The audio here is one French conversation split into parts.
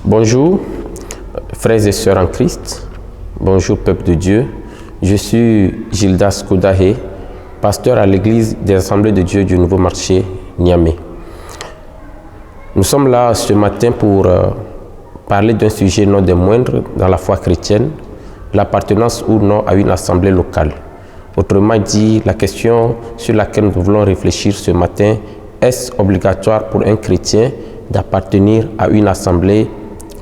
Bonjour, frères et sœurs en Christ. Bonjour, peuple de Dieu. Je suis Gildas Kodahe, pasteur à l'église des Assemblées de Dieu du Nouveau Marché, Niamey. Nous sommes là ce matin pour parler d'un sujet non des moindres dans la foi chrétienne, l'appartenance ou non à une assemblée locale. Autrement dit, la question sur laquelle nous voulons réfléchir ce matin, est-ce obligatoire pour un chrétien d'appartenir à une assemblée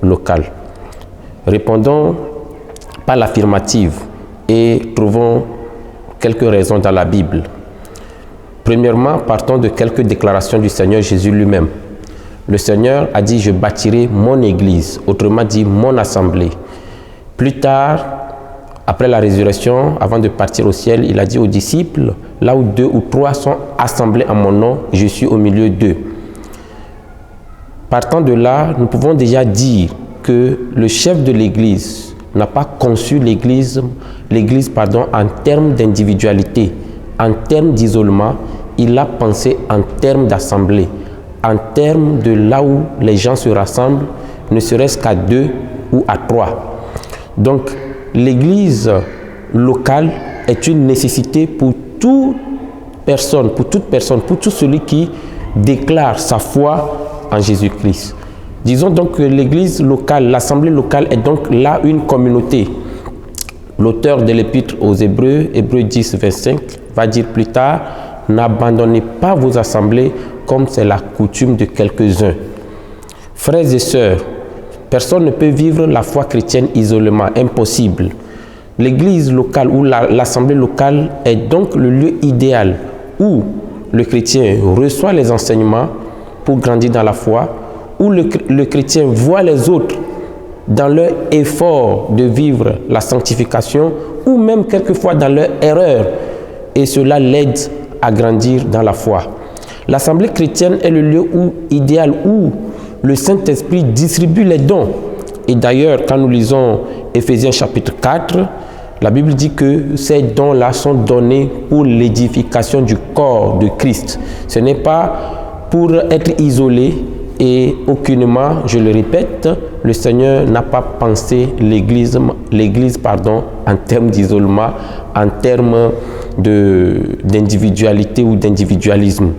locale? Répondons par l'affirmative et trouvons quelques raisons dans la Bible. Premièrement, partons de quelques déclarations du Seigneur Jésus lui-même. Le Seigneur a dit « Je bâtirai mon église », autrement dit « mon assemblée ». Plus tard, après la résurrection, avant de partir au ciel, il a dit aux disciples « Là où 2 ou 3 sont assemblés en mon nom, je suis au milieu d'eux ». Partant de là, nous pouvons déjà dire que le chef de l'église n'a pas conçu l'église en termes d'individualité, en termes d'isolement, il a pensé en termes d'assemblée, en termes de là où les gens se rassemblent, ne serait-ce qu'à 2 ou à 3. Donc, l'église locale est une nécessité pour toute personne, pour tout celui qui déclare sa foi en Jésus-Christ. Disons donc que l'église locale, l'assemblée locale est donc là une communauté. L'auteur de l'épître aux Hébreux, Hébreux 10, 25, va dire plus tard « N'abandonnez pas vos assemblées comme c'est la coutume de quelques-uns. » Frères et sœurs, personne ne peut vivre la foi chrétienne isolément, impossible. L'église locale ou l'assemblée locale est donc le lieu idéal où le chrétien reçoit les enseignements pour grandir dans la foi, où le chrétien voit les autres dans leur effort de vivre la sanctification ou même quelquefois dans leur erreur, et cela l'aide à grandir dans la foi. L'assemblée chrétienne est le lieu idéal où le Saint-Esprit distribue les dons. Et d'ailleurs, quand nous lisons Éphésiens chapitre 4, la Bible dit que ces dons-là sont donnés pour l'édification du corps de Christ. Ce n'est pas pour être isolé et aucunement, je le répète, le Seigneur n'a pas pensé l'église en termes d'isolement, en termes d'individualité ou d'individualisme.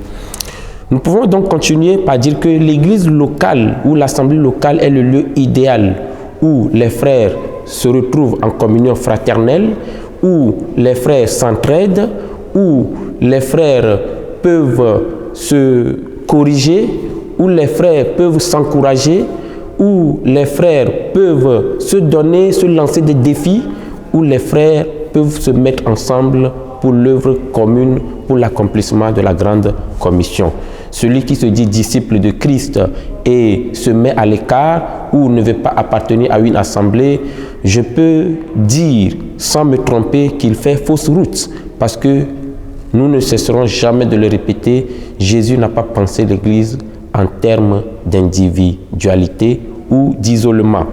Nous pouvons donc continuer par dire que l'église locale ou l'assemblée locale est le lieu idéal où les frères se retrouvent en communion fraternelle, où les frères s'entraident, où les frères peuvent se corriger, où les frères peuvent s'encourager, où les frères peuvent se donner, se lancer des défis, où les frères peuvent se mettre ensemble pour l'œuvre commune, pour l'accomplissement de la grande commission. Celui qui se dit disciple de Christ et se met à l'écart ou ne veut pas appartenir à une assemblée, je peux dire sans me tromper qu'il fait fausse route, parce que nous ne cesserons jamais de le répéter, Jésus n'a pas pensé l'Église en termes d'individualité ou d'isolement.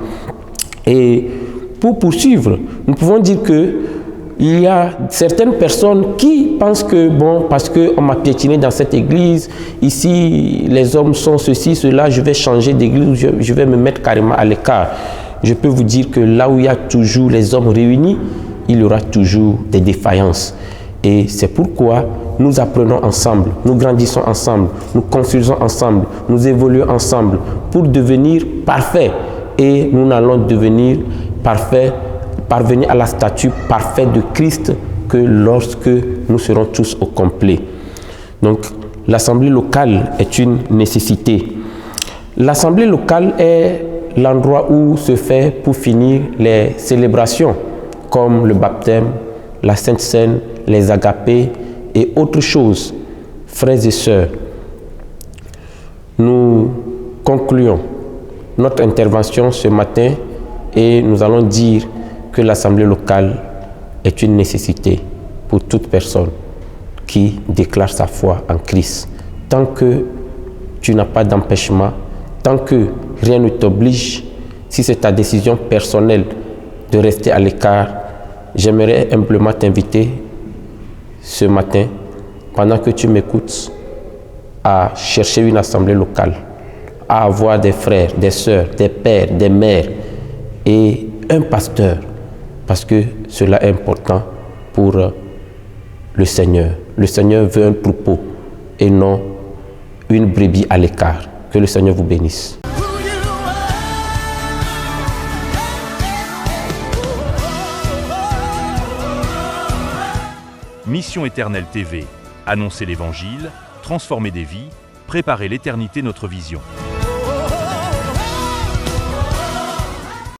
Et pour poursuivre, nous pouvons dire que il y a certaines personnes qui pensent que, bon, parce qu'on m'a piétiné dans cette église, ici les hommes sont ceci, cela, je vais changer d'église, je vais me mettre carrément à l'écart. Je peux vous dire que là où il y a toujours les hommes réunis, il y aura toujours des défaillances. Et c'est pourquoi nous apprenons ensemble, nous grandissons ensemble, nous construisons ensemble, nous évoluons ensemble pour devenir parfaits. Et nous allons devenir parfaits, parvenir à la statue parfaite de Christ que lorsque nous serons tous au complet. Donc, l'assemblée locale est une nécessité. L'assemblée locale est l'endroit où se fait pour finir les célébrations comme le baptême, la Sainte Seine, les agapés et autres choses. Frères et sœurs, nous concluons notre intervention ce matin et nous allons dire que l'assemblée locale est une nécessité pour toute personne qui déclare sa foi en Christ. Tant que tu n'as pas d'empêchement, tant que rien ne t'oblige, si c'est ta décision personnelle de rester à l'écart, j'aimerais humblement t'inviter ce matin, pendant que tu m'écoutes, à chercher une assemblée locale, à avoir des frères, des sœurs, des pères, des mères et un pasteur, parce que cela est important pour le Seigneur. Le Seigneur veut un troupeau et non une brebis à l'écart. Que le Seigneur vous bénisse. Mission Éternelle TV. Annoncer l'Évangile, transformer des vies, préparer l'éternité notre vision.